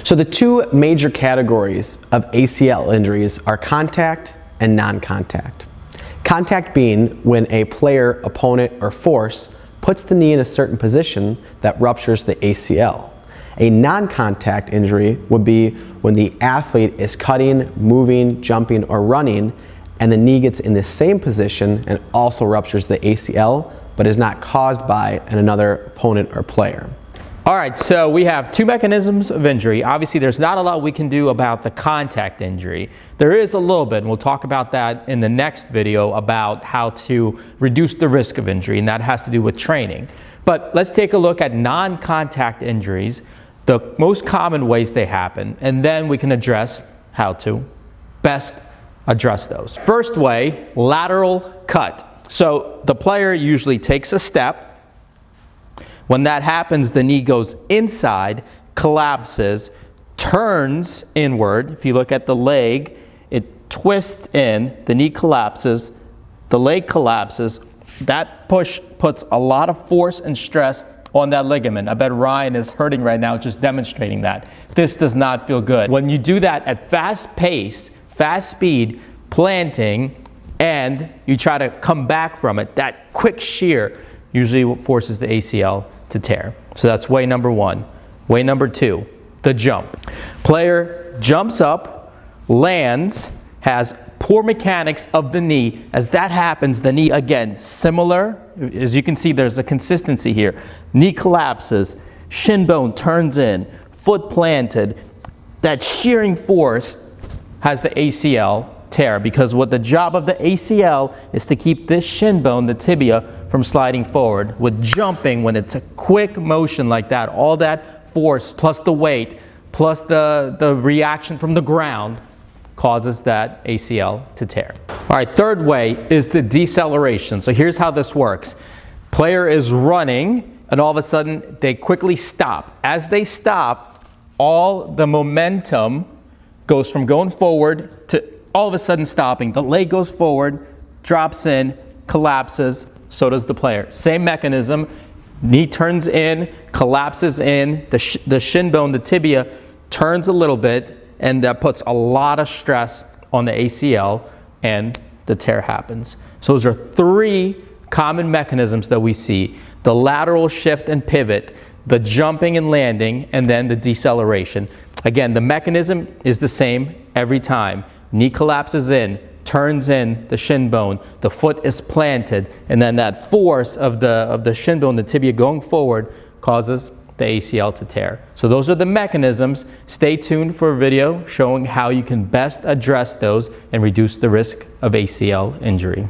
So the two major categories of ACL injuries are contact and non-contact. Contact being when a player, opponent, or force puts the knee in a certain position that ruptures the ACL. A non-contact injury would be when the athlete is cutting, moving, jumping, or running, and the knee gets in the same position and also ruptures the ACL, but is not caused by another opponent or player. All right, so we have two mechanisms of injury. Obviously, there's not a lot we can do about the contact injury. There is a little bit, and we'll talk about that in the next video about how to reduce the risk of injury, and that has to do with training. But let's take a look at non-contact injuries, the most common ways they happen, and then we can address how to best address those. First way, lateral cut. So the player usually takes a step. When that happens, the knee goes inside, collapses, turns inward. If you look at the leg, it twists in, the knee collapses, the leg collapses. That push puts a lot of force and stress on that ligament. I bet Ryan is hurting right now just demonstrating that. This does not feel good. When you do that at fast pace, fast speed, planting, and you try to come back from it, that quick shear usually forces the ACL to tear. So that's way number one. Way number two, the jump. Player jumps up, lands, has poor mechanics of the knee. As that happens, the knee, again, similar. As you can see, there's a consistency here. Knee collapses, shin bone turns in, foot planted. That shearing force has the ACL tear, because what the job of the ACL is to keep this shin bone, the tibia, from sliding forward. With jumping, when it's a quick motion like that, all that force plus the weight plus the reaction from the ground causes that ACL to tear. All right, third way is the deceleration. So here's how this works. Player is running and all of a sudden they quickly stop. As they stop, all the momentum goes from going forward to all of a sudden stopping. The leg goes forward, drops in, collapses, so does the player. Same mechanism, knee turns in, collapses in, the shin bone, the tibia, turns a little bit, and that puts a lot of stress on the ACL, and the tear happens. So those are three common mechanisms that we see: the lateral shift and pivot, the jumping and landing, and then the deceleration. Again, the mechanism is the same every time. Knee collapses in, turns in the shin bone, the foot is planted, and then that force of the shin bone, the tibia going forward, causes the ACL to tear. So those are the mechanisms. Stay tuned for a video showing how you can best address those and reduce the risk of ACL injury.